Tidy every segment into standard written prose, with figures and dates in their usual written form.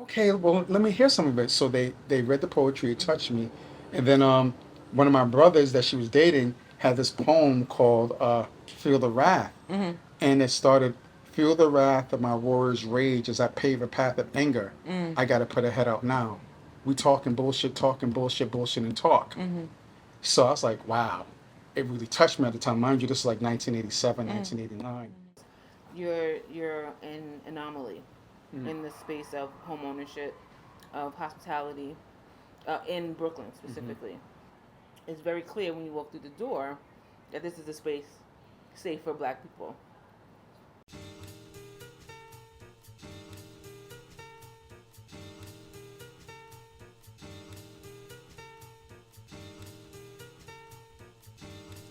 okay, well, let me hear some of it. So they read the poetry, it touched me. And then one of my brothers that she was dating had this poem called Feel the Wrath. Mm-hmm. And it started, Feel the wrath of my warrior's rage as I pave a path of anger. Mm. I got to put a head out now. We talking bullshit, bullshit, and talk. Mm-hmm. So I was like, wow. It really touched me at the time. Mind you, this is like 1987, Mm. 1989. You're an anomaly Mm. in the space of home ownership, of hospitality, in Brooklyn Mm-hmm. specifically. It's very clear when you walk through the door that this is a space safe for Black people.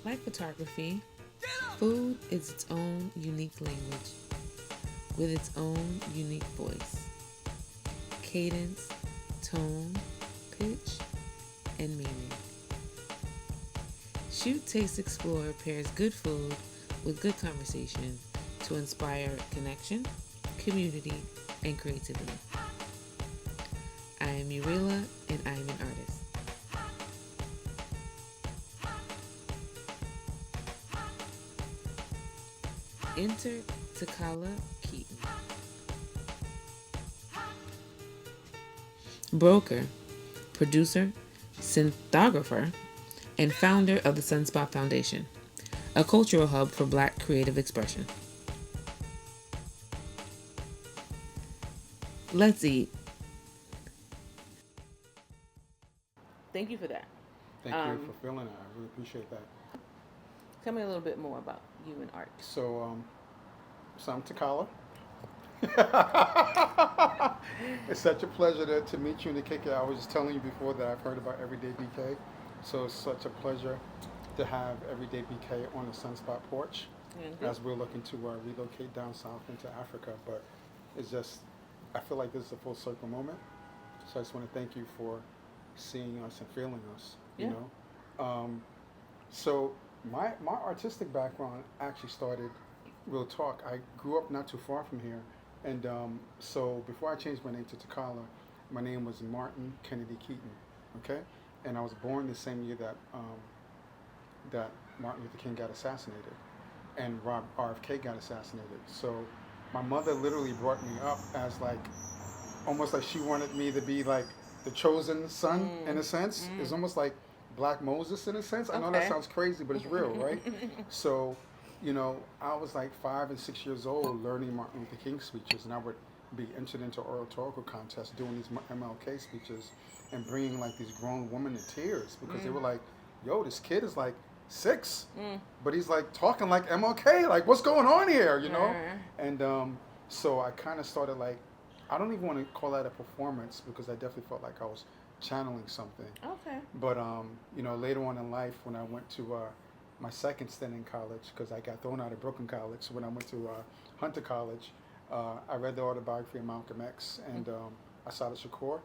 Like photography, food is its own unique language with its own unique voice, cadence, tone, pitch, and meaning. Shoot, Taste, Explore pairs good food with good conversation to inspire connection, community, and creativity. I am Urela, and I am an artist. Enter Mtkalla Keaton, broker, producer, synthographer, and founder of the SunSpot Foundation, a cultural hub for Black creative expression. Let's eat. Thank you for that. Thank you for feeling it. I really appreciate that. Tell me a little bit more about you and art. So I'm Mtkalla. It's such a pleasure to meet you in the KK. I was just telling you before that I've heard about Everyday BK. So it's such a pleasure to have Everyday BK on the Sunspot porch as we're looking to relocate down south into Africa. But it's just, I feel like this is a full circle moment. So I just want to thank you for seeing us and feeling us, you Yeah. know. So my artistic background actually started, real talk. I grew up not too far from here, and so before I changed my name to Mtkalla, my name was Martin Kennedy Keaton. Okay, and I was born the same year that Martin Luther King got assassinated, and RFK got assassinated. So my mother literally brought me up as like almost like she wanted me to be like the chosen son in a sense. It's almost like Black Moses in a sense. I know that Okay. sounds crazy, but it's real, right? So, I was like 5 and 6 years old learning Martin Luther King speeches, and I would be entered into oratorical contests doing these MLK speeches and bringing like these grown women to tears because they were like, "Yo, this kid is like 6, but he's like talking like MLK. Like, what's going on here?" And so I kind of started like, I don't even want to call that a performance because I definitely felt like I was channeling something. Okay. But later on in life, when I went to my second stint in college, because I got thrown out of Brooklyn College, so when I went to Hunter College, I read the autobiography of Malcolm X and Asada Shakur,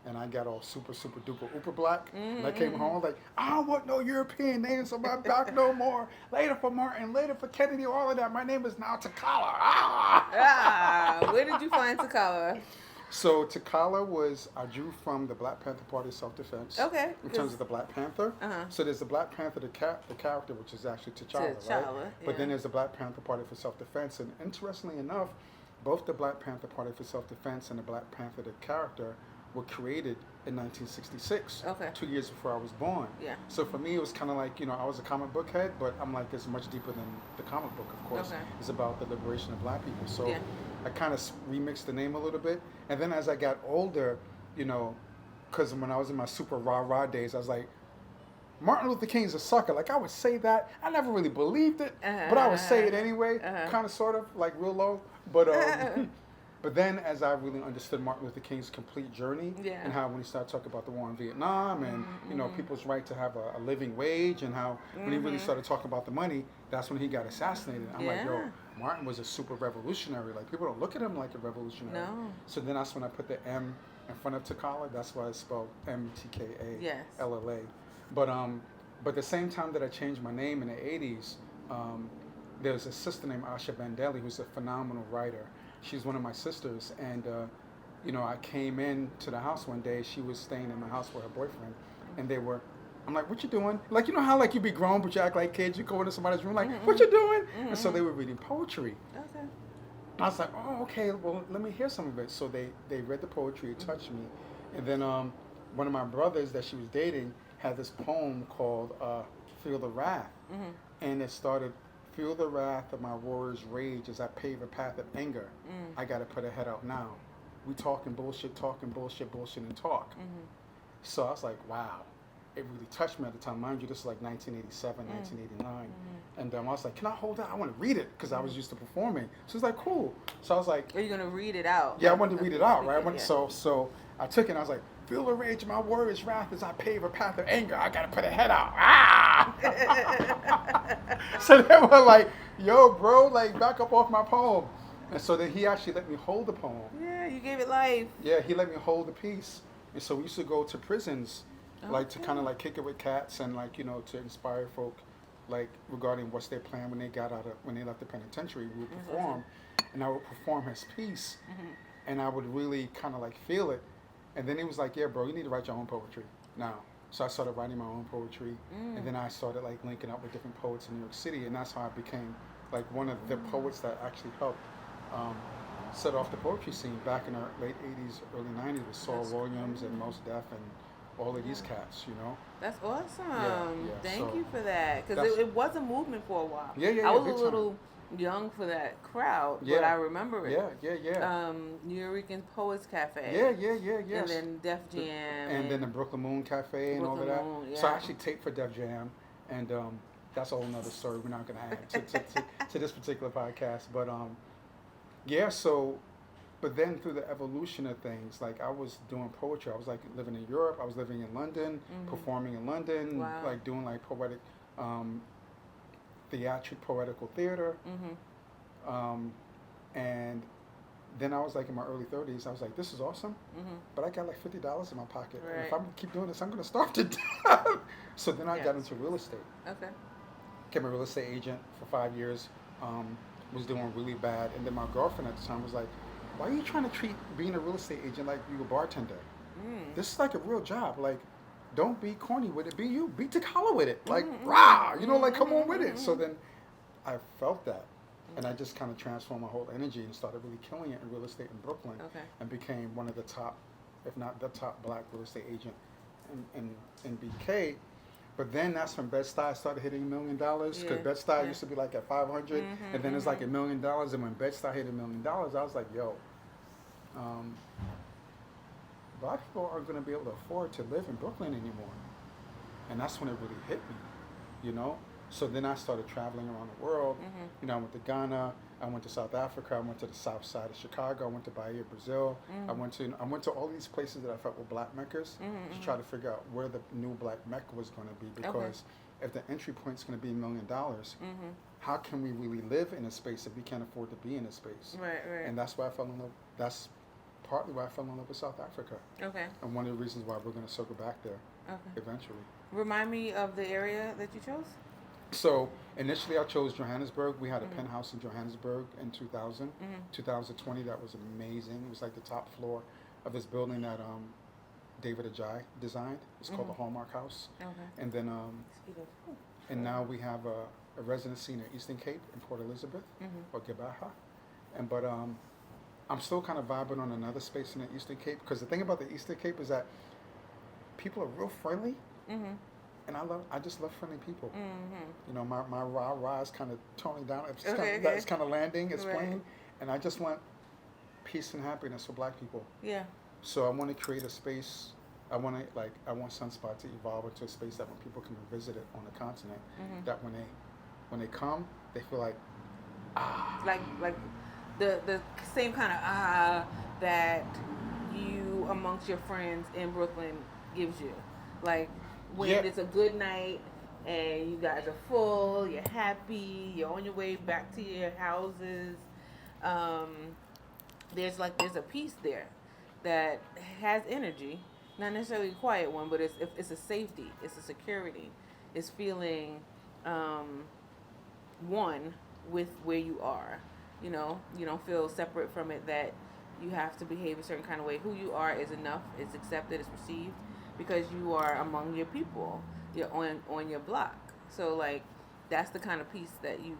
and I got all super super duper uber black. And I came home like, I don't want no European names on my back no more. Later for Martin, later for Kennedy, all of that. My name is now Mtkalla. Where did you find Mtkalla? So Mtkalla was, I drew from the Black Panther Party of Self-Defense. Okay. In terms of the Black Panther. Uh-huh. So there's the Black Panther, the character, which is actually T'Challa, right? Yeah. But then there's the Black Panther Party for Self-Defense. And interestingly enough, both the Black Panther Party for Self-Defense and the Black Panther, the character, were created in 1966. Okay. 2 years before I was born. Yeah. So for me, it was kind of like, I was a comic book head, but I'm like, it's much deeper than the comic book, of course. Okay. It's about the liberation of Black people. So Yeah. I kind of remixed the name a little bit. And then as I got older, because when I was in my super rah-rah days, I was like, Martin Luther King's a sucker. Like, I would say that. I never really believed it, but I would say it anyway, kind of, sort of, like real low. But but then as I really understood Martin Luther King's complete journey and how when he started talking about the war in Vietnam and, people's right to have a living wage and how when he really started talking about the money, that's when he got assassinated. I'm like, yo, Martin was a super revolutionary. Like, people don't look at him like a revolutionary. No. So then that's when I put the M in front of Mtkalla. That's why it's spelled Mtkalla. Yes. LLA. But the same time that I changed my name in the 80s, there's a sister named Asha Bandeli who's a phenomenal writer. She's one of my sisters, and I came in to the house one day. She was staying in the house with her boyfriend, and I'm like, what you doing? Like, you know how like you be grown but you act like kids. You go into somebody's room like, what you doing? And so they were reading poetry. Okay. I was like, oh, okay. Well, let me hear some of it. So they read the poetry. It touched me, and then one of my brothers that she was dating had this poem called "Feel the Wrath," and it started. Feel the wrath of my warrior's rage as I pave a path of anger. I gotta put a head out now. We talking bullshit, bullshit, and talk. So I was like, wow. It really touched me at the time. Mind you, this is like 1987, 1989. And I was like, can I hold that? I want to read it because I was used to performing. So it's like, cool. So I was like, are you going to read it out? Yeah, I wanted to read it out, right? So I took it and I was like, feel the rage of my warrior's wrath as I pave a path of anger. I got to put a head out. Ah! So they were like, yo, bro, like back up off my poem. And so then he actually let me hold the poem. Yeah, you gave it life. Yeah, he let me hold the piece. And so we used to go to prisons like to kind of like kick it with cats and like to inspire folk like regarding what's their plan when they left the penitentiary. We would perform and I would perform his piece and I would really kind of like feel it, and then he was like, yeah bro, you need to write your own poetry now. So I started writing my own poetry, and then I started like linking up with different poets in New York City, and that's how I became like one of the poets that actually helped set off the poetry scene back in the late 80s, early 90s with Saul Williams and Mos Def and all of these cats, That's awesome. Yeah, Thank so you for that. Because it was a movement for a while. Yeah, I was big a little young for that crowd, but I remember it. Yeah. Nuyorican Poets Cafe. Yeah. And then Def Jam. And then the Brooklyn Moon Cafe and all of that. Moon, yeah. So I actually taped for Def Jam, and that's a whole nother story we're not going to add to this particular podcast. But but then through the evolution of things, like I was doing poetry. I was like living in Europe. I was living in London, performing in London, like doing like poetic, poetical theater. And then I was like in my early 30s. I was like, this is awesome, but I got like $50 in my pocket. Right. And if I'm keep doing this, I'm gonna starve to death. So then I got into real estate. Okay. Became a real estate agent for 5 years. Was doing really bad, and then my girlfriend at the time was like, why are you trying to treat being a real estate agent like you a bartender? This is like a real job. Like, don't be corny with it. Be you. Be Mtkalla with it. Like, rah! Like, come on with it. So then I felt that. And I just kind of transformed my whole energy and started really killing it in real estate in Brooklyn. And became one of the top, if not the top, black real estate agent in BK. But then that's when Bed-Stuy started hitting $1 million, because Bed-Stuy used to be like at 500, and then it's like $1 million. And when Bed-Stuy hit $1 million, I was like, yo, black people aren't going to be able to afford to live in Brooklyn anymore. And that's when it really hit me, So then I started traveling around the world. I went to Ghana, I went to South Africa, I went to the south side of Chicago, I went to Bahia, Brazil. I went to all these places that I felt were black meccas to try to figure out where the new black mecca was going to be, because if the entry point is going to be $1 million, how can we really live in a space if we can't afford to be in a space? Right. And that's why I fell in love. That's partly why I fell in love with South Africa. Okay. And one of the reasons why we're going to circle back there eventually. Remind me of the area that you chose. So initially I chose Johannesburg. We had a penthouse in Johannesburg in 2000. 2020, that was amazing. It was like the top floor of this building that David Ajay designed. It's called the Hallmark House. Okay. And then and now we have a residency in the Eastern Cape in Port Elizabeth, or Gibaha. But I'm still kind of vibing on another space in the Eastern Cape, because the thing about the Eastern Cape is that people are real friendly. And I just love friendly people. My rah is kind of toning down. It's kind of landing. It's playing, and I just want peace and happiness for black people. Yeah. So I want to create a space. I want SunSpot to evolve into a space that when people come and visit it on the continent, that when they come, they feel like like the same kind of that you amongst your friends in Brooklyn gives you, like. When it's a good night and you guys are full, you're happy, you're on your way back to your houses, there's a peace there that has energy, not necessarily a quiet one, but it's a safety, it's a security, it's feeling one with where you are. You don't feel separate from it, that you have to behave a certain kind of way. Who you are is enough. It's accepted. It's received because you are among your people. You're on your block. So like that's the kind of peace that you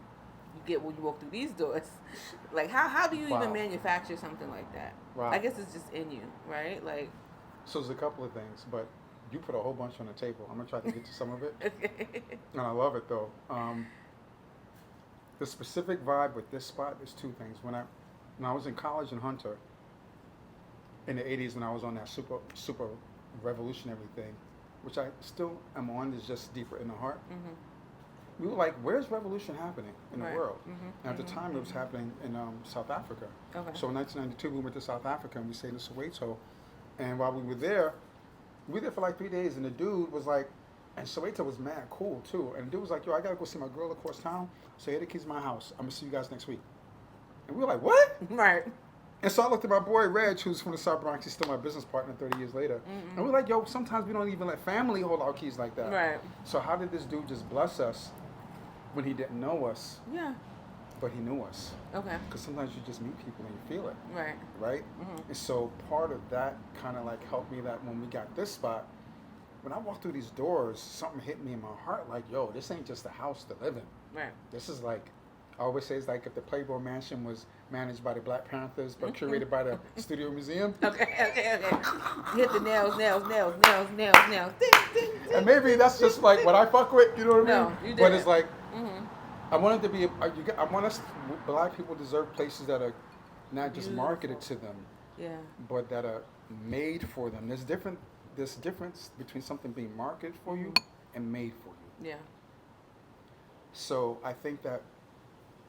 get when you walk through these doors. Like how do you Wow. even manufacture something like that? Wow. I guess it's just in you, right? Like So there's a couple of things, but you put a whole bunch on the table. I'm gonna try to get to some of it, okay. and I love it though. The specific vibe with this spot is two things. When I was in college in Hunter in the '80s, when I was on that super revolutionary thing, which I still am on, is just deeper in the heart. We were like, where's revolution happening in the world? And at the time, it was happening in South Africa. Okay. So in 1992, we went to South Africa and we stayed in Soweto. And while we were there for like 3 days. And the dude was like, and Soweto was mad cool too. And the dude was like, yo, I gotta go see my girl across town. So here are the keys to my house. I'm gonna see you guys next week. And we were like, what? Right. And so I looked at my boy Reg, who's from the South Bronx. He's still my business partner 30 years later. And we're like, yo, sometimes we don't even let family hold our keys like that. Right. So how did this dude just bless us when he didn't know us, Yeah. but he knew us? Okay. Because sometimes you just meet people and you feel it, Right. right? And so part of that kind of like helped me that when we got this spot, when I walked through these doors, something hit me in my heart like, yo, this ain't just a house to live in. Right. This is like, I always say it's like if the Playboy Mansion was managed by the Black Panthers but curated by the Studio Museum. Okay. Hit the nails. Ding, ding, ding. And maybe that's just like what I fuck with, you know what I mean? No, you But didn't. it's like, I want it to be, I want us, Black people deserve places that are not just Beautiful. marketed to them, Yeah. but that are made for them. There's difference between something being marketed for you and made for you. Yeah. So I think that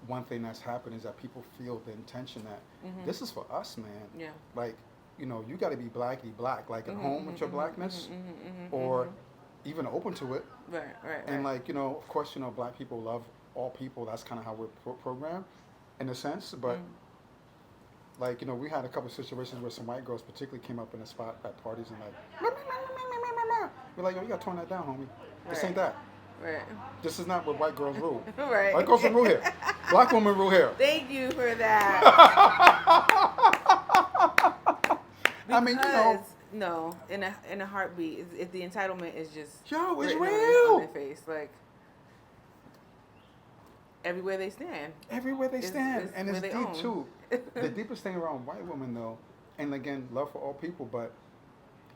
one thing that's happened is that people feel the intention that this is for us, man. Yeah. Like, you know, you got to be blacky black, like at home with your blackness, or even open to it. Right. And like, you know, of course, you know, Black people love all people. That's kind of how we're programmed, in a sense. But like, you know, we had a couple of situations where some white girls particularly came up in a spot at parties and like, we're like, yo, you got to tone that down, homie. This ain't that. Right. This is not what white girls rule. Right. White girls don't rule here. Black women rule here. Thank you for that. I mean, you know. No, in a heartbeat, the entitlement is just Yo, it's written real. on their face, like everywhere they stand. Everywhere they stand, and it's where deep they too. own. The deepest thing around white women, though, and again, love for all people, but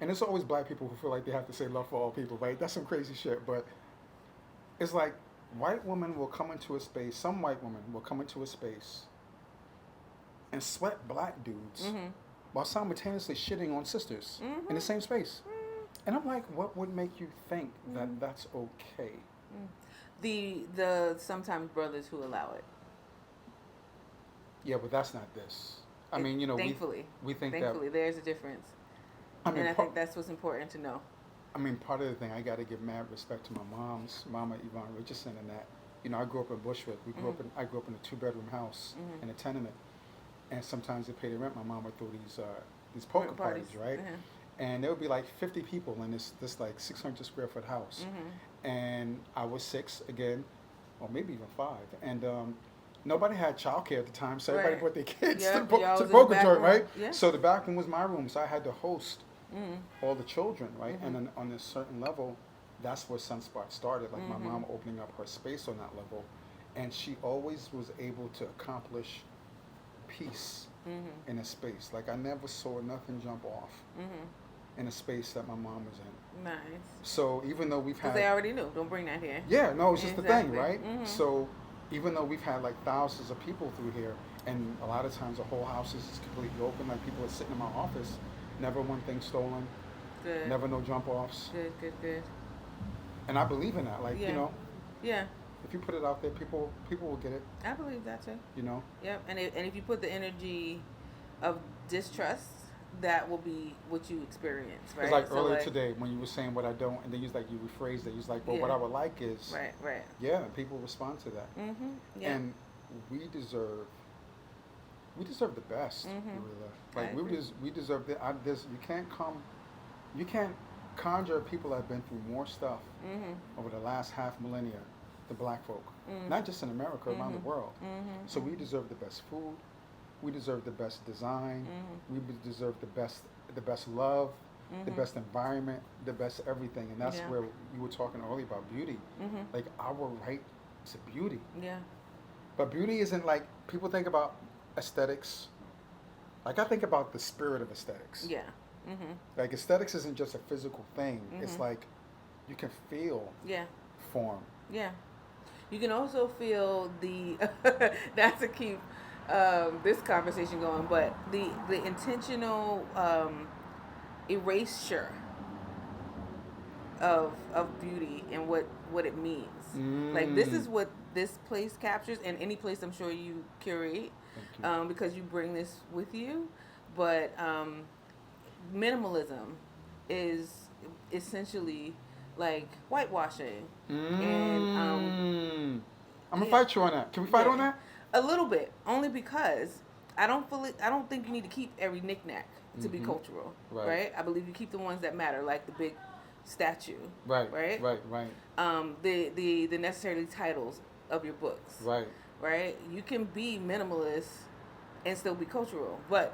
and it's always Black people who feel like they have to say love for all people, right? That's some crazy shit, but it's like white women will come into a space. Some white women will come into a space and sweat Black dudes while simultaneously shitting on sisters in the same space. And I'm like, what would make you think that that's okay? The sometimes brothers who allow it. Yeah, but that's not this. I mean, you know, thankfully, we think thankfully, there's a difference, that. I mean, and I think that's what's important to know. I mean, part of the thing, I got to give mad respect to my mom's mama, Yvonne Richardson, and that. You know, I grew up in Bushwick. I grew up in a 2-bedroom house in a tenement, and sometimes they pay the rent. My mom would throw these poker parties, right? And there would be like 50 people in this like 600 square foot house, and I was 6 again, or maybe even 5, and nobody had childcare at the time, so everybody brought their kids to the poker joint, right? Yeah. So the back room was my room, so I had to host all the children, right? And then on a certain level, that's where SunSpot started. Like my mom opening up her space on that level, and she always was able to accomplish peace in a space. Like I never saw nothing jump off in a space that my mom was in. Nice. So even though we've had, Because they already knew. Don't bring that here. yeah, no, it's just the thing, Exactly. right? So even though we've had like thousands of people through here, and a lot of times the whole house is just completely open, like people are sitting in my office, never one thing stolen, Good. never no jump offs, Good. and I believe in that. Like you know, Yeah. if you put it out there, people will get it. I believe that too. You know. Yep. And if you put the energy of distrust, that will be what you experience, right? It's like So, earlier today when you were saying what I don't, and then you rephrased it. You was like, well, what Yeah. I would like is, Right. yeah, people respond to that, Yeah. and we deserve the best, Marilla. Like we deserve the. You can't conjure people that have been through more stuff over the last half millennia than Black folk, not just in America, around the world. So we deserve the best food, we deserve the best design. We deserve the best love, the best environment, the best everything. And that's Yeah. where you were talking earlier about beauty. Like our right to beauty. Yeah. But beauty isn't like people think about aesthetics. Like I think about the spirit of aesthetics. Yeah. Like aesthetics isn't just a physical thing. It's like you can feel Yeah. form. Yeah. You can also feel the not to keep this conversation going, but the intentional erasure of beauty and what it means. Like this is what this place captures, and any place I'm sure you curate, Thank you. because you bring this with you. But minimalism is essentially like whitewashing, and I'm gonna yeah. fight you on that. Can we fight Yeah. on that? A little bit, only because I don't think you need to keep every knickknack to be cultural, Right. right? I believe you keep the ones that matter, like the big statue, Right. right? The necessary titles of your books, Right. right? You can be minimalist and still be cultural, but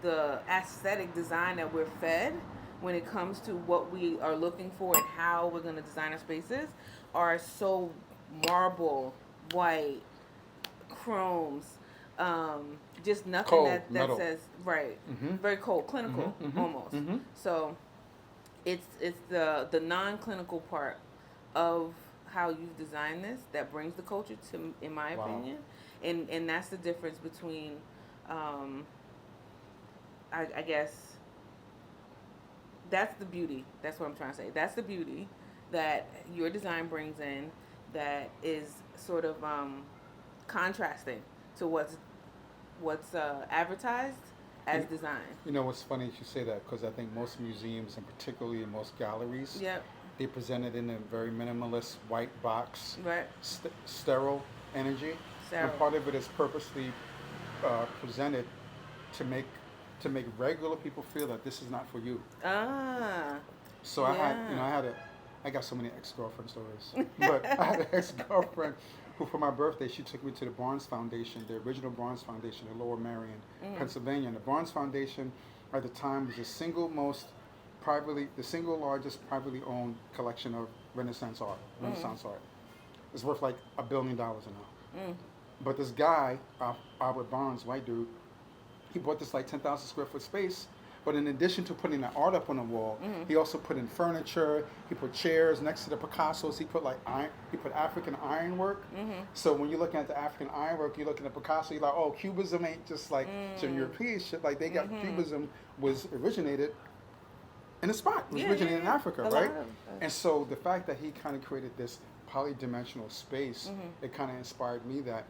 the aesthetic design that we're fed when it comes to what we are looking for and how we're going to design our spaces are so marble, white, chromes, just nothing Cold, that metal. says right, Mhm. very cold, clinical almost. So it's the non-clinical part of how you've designed this that brings the culture to, in my Wow. opinion, and that's the difference between, I guess that's the beauty. That's what I'm trying to say. That's the beauty that your design brings in, that is sort of contrasting to what's advertised as design. You know what's funny? You should say that because I think most museums, and particularly in most galleries, Yep. they present it in a very minimalist white box, Right. sterile energy, Sterile. and part of it is purposely presented to make regular people feel that this is not for you. Ah. So Yeah. I got so many ex-girlfriend stories, but I had an ex-girlfriend who, for my birthday, she took me to the Barnes Foundation, the original Barnes Foundation in Lower Marion, Pennsylvania. And the Barnes Foundation at the time was the single largest privately owned collection of Renaissance art. It's worth like $1 billion now. But this guy, Albert Barnes, white dude, he bought this like 10,000 square foot space. But in addition to putting the art up on the wall, he also put in furniture. He put chairs next to the Picassos. He put African ironwork. So when you're looking at the African ironwork, you're looking at Picasso. You're like, oh, Cubism ain't just like some European shit. Like they got Cubism was originated in a spot. It was originated in Africa, right? And so the fact that he kind of created this polydimensional space, it kind of inspired me that,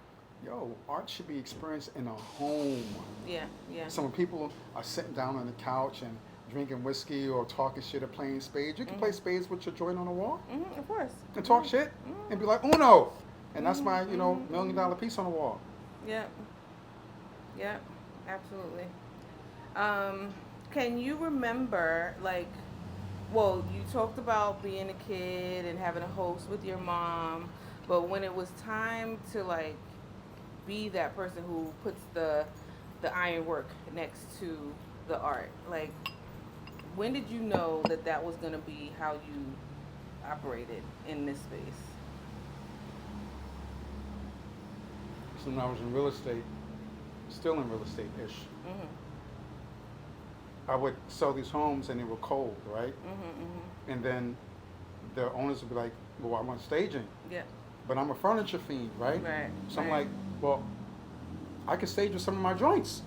yo, art should be experienced in a home. Yeah. Yeah. So when people are sitting down on the couch and drinking whiskey or talking shit or playing spades, you can play spades with your joint on the wall Of course. and talk shit and be like, Uno! And that's my, $1 million piece on the wall. Yep. Yep. Absolutely. Can you remember, like, well, you talked about being a kid and having a host with your mom, but when it was time to, like, be that person who puts the ironwork next to the art, like, when did you know that was going to be how you operated in this space? So when I was in real estate, still in real estate-ish, I would sell these homes and they were cold, right? And then the owners would be like, well, I want staging. Yeah. But I'm a furniture fiend, right? Right. So I'm like, well, I can stage with some of my joints.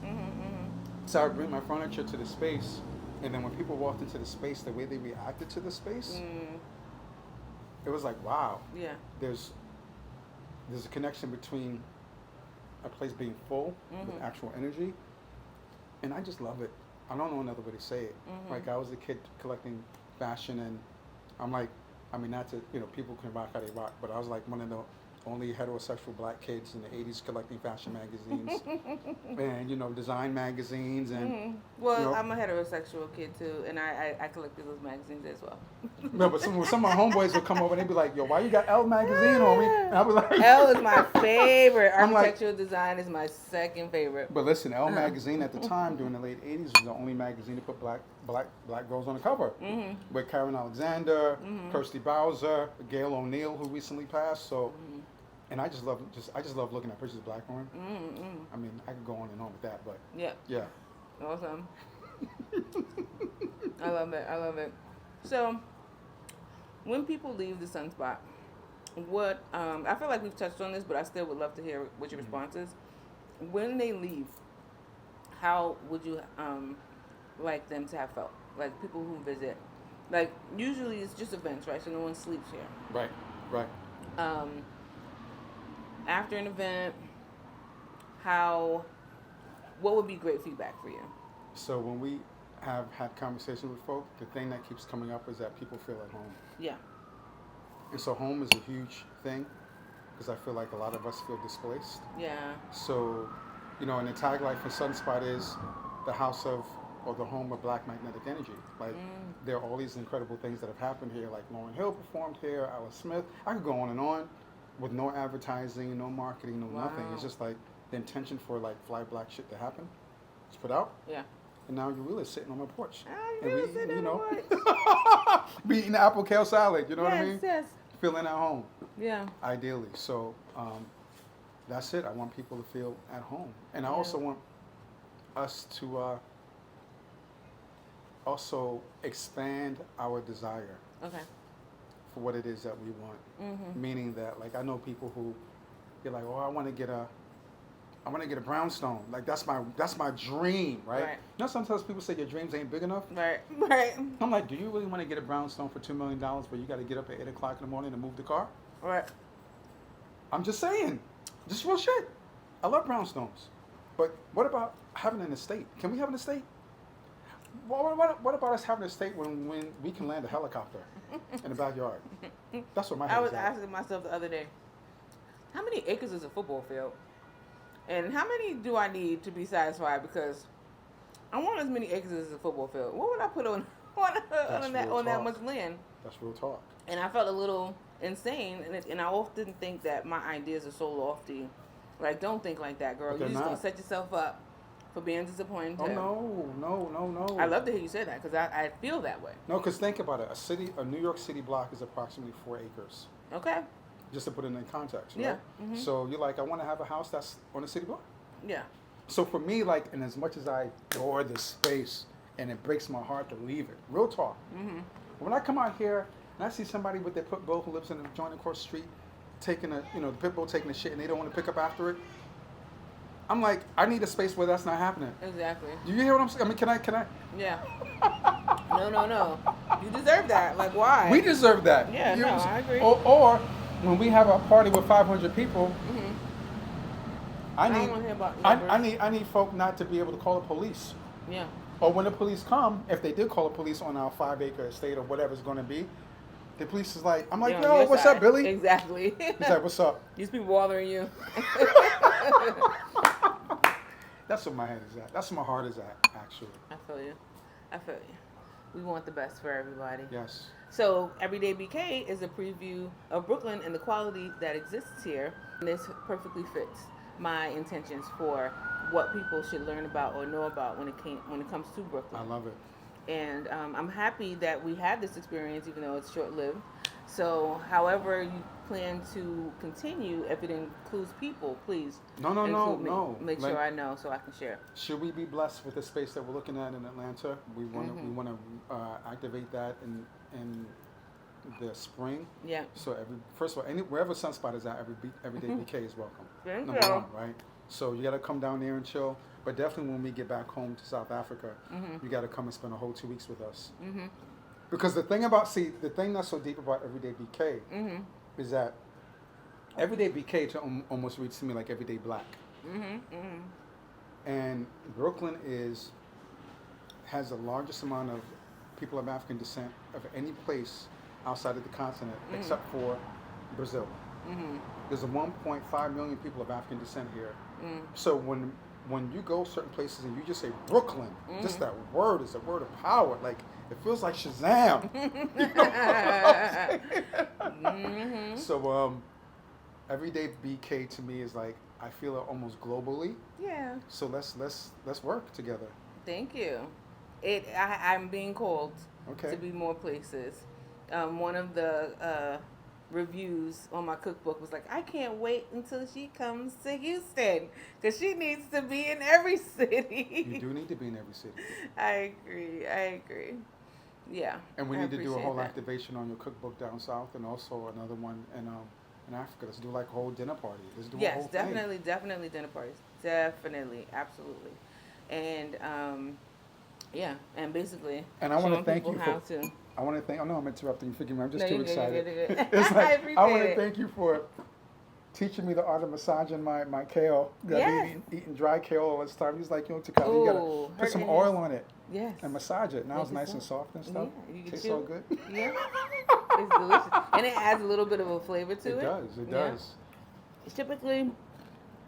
So I would bring my furniture to the space, and then when people walked into the space, the way they reacted to the space, it was like, wow. Yeah. There's a connection between a place being full with actual energy, and I just love it. I don't know another way to say it. Like I was a kid collecting fashion, and I'm like, I mean, not to, people can rock how they rock, but I was like one of the only heterosexual black kids in the 80s collecting fashion magazines and, you know, design magazines and, Well, you know. I'm a heterosexual kid too, and I collected those magazines as well. No, but some of my homeboys would come over and they'd be like, yo, why you got Elle magazine, homie? And I was like... Elle is my favorite. I'm like- Architectural design is my second favorite. But listen, Elle magazine at the time during the late 80s was the only magazine to put black girls on the cover. With Karen Alexander, Kirsty Bowser, Gail O'Neill, who recently passed. So, and I just love looking at pictures of black women. I mean, I could go on and on with that, but Yeah. yeah. Awesome. I love it. I love it. So, when people leave the SunSpot, what I feel like we've touched on this, but I still would love to hear what your response is. When they leave, how would you like them to have felt? Like people who visit, like usually it's just events, right? So no one sleeps here. Right. After an event, what would be great feedback for you? So when we have had conversations with folk, the thing that keeps coming up is that people feel at home. Yeah. And so home is a huge thing because I feel like a lot of us feel displaced. Yeah. So, you know, and the tagline for SunSpot is the house of, or the home of black magnetic energy. Like, there are all these incredible things that have happened here, like Lauryn Hill performed here, Alice Smith. I could go on and on with no advertising, no marketing, no nothing. It's just like the intention for like fly black shit to happen. It's put out. Yeah. And now you're really sitting on my porch. You really sitting on the porch. Be eating apple kale salad, you know what I mean? Yes. Feeling at home. Yeah. Ideally. So that's it. I want people to feel at home. And I also want us to also expand our desire Okay. for what it is that we want. Meaning that, like, I know people who, you're like, oh, I want to get a brownstone. Like, that's my dream, right? Right. You know, sometimes people say your dreams ain't big enough. Right. I'm like, do you really want to get a brownstone for $2 million where you got to get up at 8 o'clock in the morning to move the car? Right. I'm just saying. Just real shit. I love brownstones. But what about having an estate? Can we have an estate? What about us having an estate when we can land a helicopter in the backyard? That's what my head I was is at. asking myself the other day, how many acres is a football field? And how many do I need to be satisfied? Because I want as many acres as a football field. What would I put on that much land? That's real talk. And I felt a little insane, and I often think that my ideas are so lofty. Like, don't think like that, girl. But You're they're just going not. to set yourself up for being disappointed. Oh, no. I love to hear you say that because I feel that way. No, because think about it. A New York City block is approximately 4 acres. Okay. Just to put it in context, right? Yeah. Mm-hmm. So you're like, I want to have a house that's on a city block. Yeah. So for me, like, and as much as I adore the space, and it breaks my heart to leave it, real talk. Mm-hmm. When I come out here and I see somebody with their pit bull who lives in a joint across the street, the pit bull taking a shit, and they don't want to pick up after it, I'm like, I need a space where that's not happening. Exactly. Do you hear what I'm saying? I mean, can I? Yeah. No. You deserve that. Like, why? We deserve that. Yeah, You know what I'm I saying? agree. Or when we have a party with 500 people, I don't wanna hear about I need folk not to be able to call the police. Yeah. Or when the police come, if they did call the police on our 5-acre estate or whatever it's going to be, the police is like, I'm like, They're on yo, your what's side. up, Billy? Exactly. He's like, what's up? These people bothering you. That's what my head is at. That's what my heart is at, actually. I feel you. We want the best for everybody. Yes. So, Everyday BK is a preview of Brooklyn and the quality that exists here. And this perfectly fits my intentions for what people should learn about or know about when it comes to Brooklyn. I love it. And I'm happy that we had this experience, even though it's short-lived. So, however you plan to continue, if it includes people, please include me. No. Make sure I know so I can share. Should we be blessed with the space that we're looking at in Atlanta? We want to activate that in the spring. Yeah. So first of all, wherever SunSpot is at, everyday BK is welcome. Thank Number you. one, right? So you got to come down there and chill. But definitely when we get back home to South Africa, you got to come and spend a whole 2 weeks with us. Mm-hmm. Because the thing that's so deep about Everyday BK is that Everyday BK almost reads to me like Everyday Black. And Brooklyn has the largest amount of people of African descent of any place outside of the continent except for Brazil. Mm-hmm. There's a 1.5 million people of African descent here. Mm. So when you go certain places and you just say Brooklyn, just Mm-hmm. that word is a word of power. Like it feels like Shazam. You know what I'm saying? Mm-hmm. So everyday BK to me is like I feel it almost globally. Yeah. So let's work together. Thank you. I'm being called Okay. to be more places. One of the reviews on my cookbook was like, I can't wait until she comes to Houston because she needs to be in every city. You do need to be in every city. I agree. Yeah. And we I need to do a whole appreciate that. activation on your cookbook down south, and also another one in Africa. Let's do like a whole dinner party. Let's do a Yes, whole thing. definitely dinner parties. Definitely, absolutely. And yeah, and basically And I want to showing thank people you how for. to. I want to thank. Oh no, I'm interrupting you. Forgive me. I'm just No, too you're good, excited. you're good. It's I like I appreciate want to it. thank you for teaching me the art of massaging my kale. I've Yes. been eating dry kale all this time. He's like, Mtkalla, you gotta Ooh, put some hurting oil his- on it Yes. and massage it. Now Make it's it nice and soft. soft and stuff. Yeah, you can Tastes chew. so good. Yeah. It's delicious, and it adds a little bit of a flavor to it. It does. It Yeah. does. Typically,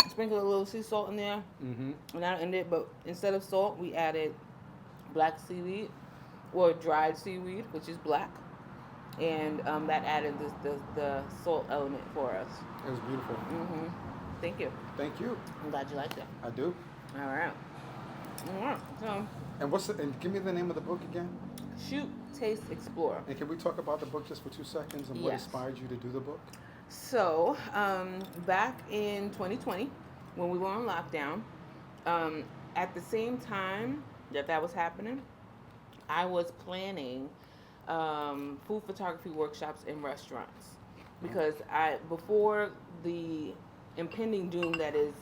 sprinkle a little sea salt in there, Mm-hmm. and that'll end it. But instead of salt, we added black seaweed or dried seaweed, which is black, and that added the salt element for us. It was beautiful. Mm-hmm. Thank you. Thank you. I'm glad you liked it. I do. All right. All right. So, And give me the name of the book again. shoot, taste, explore. And can we talk about the book just for 2 seconds and what Yes. inspired you to do the book? So, back in 2020, when we were on lockdown, at the same time that was happening, I was planning food photography workshops in restaurants because before the impending doom that is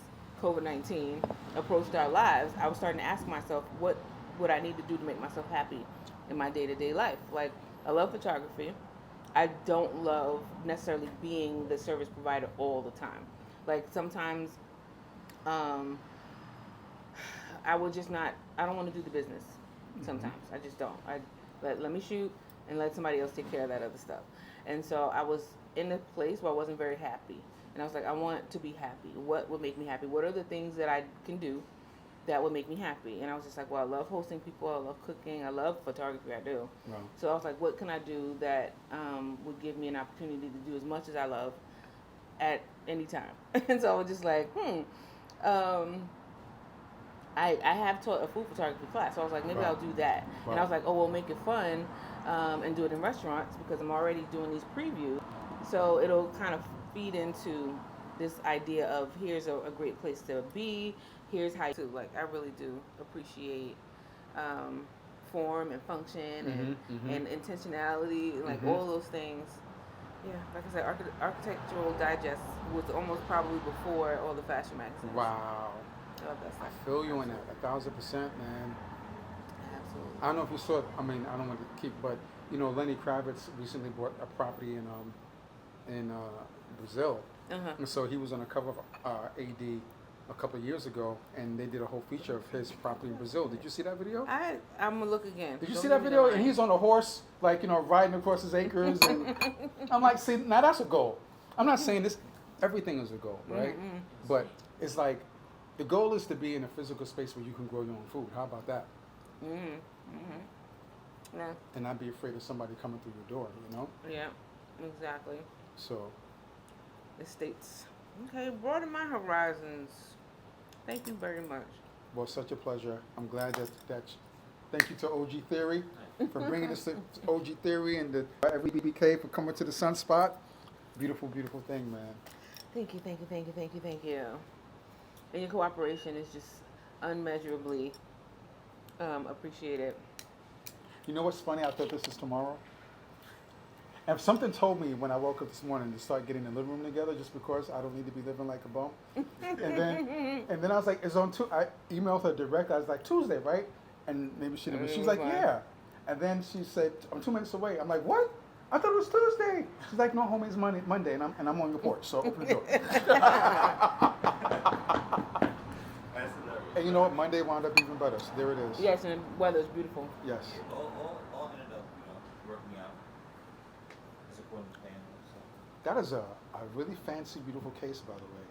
COVID-19 approached our lives, I was starting to ask myself, what would I need to do to make myself happy in my day-to-day life? Like, I love photography. I don't love necessarily being the service provider all the time. Like, sometimes I would just not, I don't want to do the business sometimes. I just don't. Let me shoot and let somebody else take care of that other stuff. And so I was in a place where I wasn't very happy. And I was like, I want to be happy. What would make me happy? What are the things that I can do that would make me happy? And I was just like, well, I love hosting people. I love cooking. I love photography. I do. Wow. So I was like, what can I do that would give me an opportunity to do as much as I love at any time? And so I was just like, I have taught a food photography class. So I was like, maybe Wow. I'll do that. Wow. And I was like, oh, we'll make it fun and do it in restaurants because I'm already doing these previews. So it'll kind of feed into this idea of here's a great place to be. Here's how to, like, I really do appreciate form and function and intentionality, and, like, all those things. Yeah, like I said, Architectural Digest was almost probably before all the fashion magazines. Wow. I love that stuff. I feel you on that. 1,000%, man. Absolutely. I don't know if you saw it. I mean, I don't want to keep, but Lenny Kravitz recently bought a property in Brazil, and so he was on the cover of AD a couple of years ago, and they did a whole feature of his property in Brazil. Did you see that video? I'm gonna look again. Did you Don't see that give me video? the And line. he's on a horse, like, riding across his acres, and I'm like, see, now that's a goal. I'm not saying this. Everything is a goal, right? But it's like the goal is to be in a physical space where you can grow your own food. How about that? Yeah. And not be afraid of somebody coming through your door, Yeah. Exactly. So, Estates. Okay, broaden my horizons. Thank you very much. well, such a pleasure. I'm glad that thank you to OG Theory for bringing us to OG Theory and the every BBK for coming to the SunSpot. Beautiful, beautiful thing, man. Thank you. And your cooperation is just unmeasurably appreciated. You know what's funny? I thought this was tomorrow. And something told me when I woke up this morning to start getting the living room together, just because I don't need to be living like a bum. and then I was like, it's on I emailed her direct. I was like, Tuesday, right? And maybe she didn't. She was like, yeah. And then she said, I'm 2 minutes away. I'm like, what? I thought it was Tuesday. She's like, no, homie, it's Monday, and I'm on your porch, so open the door. And you know what? Monday wound up even better. So there it is. Yes, and the weather's beautiful. Yes. All ended up, working out as according to plan. So. That is a really fancy, beautiful case, by the way.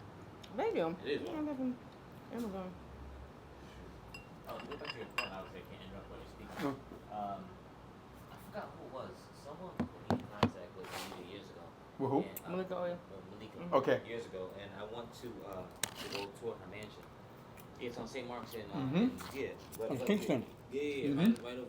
Thank you. It is. Yeah, I love them. Amazon. Oh, to go back to your point, obviously I can't interrupt when you're speaking. No. I forgot who it was. Someone put me in contact with Malika years ago. With who? And, Malika Oil. Malika. Mhm. Okay. Years ago, and I want to go tour her mansion. It's on St. Mark's in Mhm. yeah. In Kingston. Yeah, Mhm. right over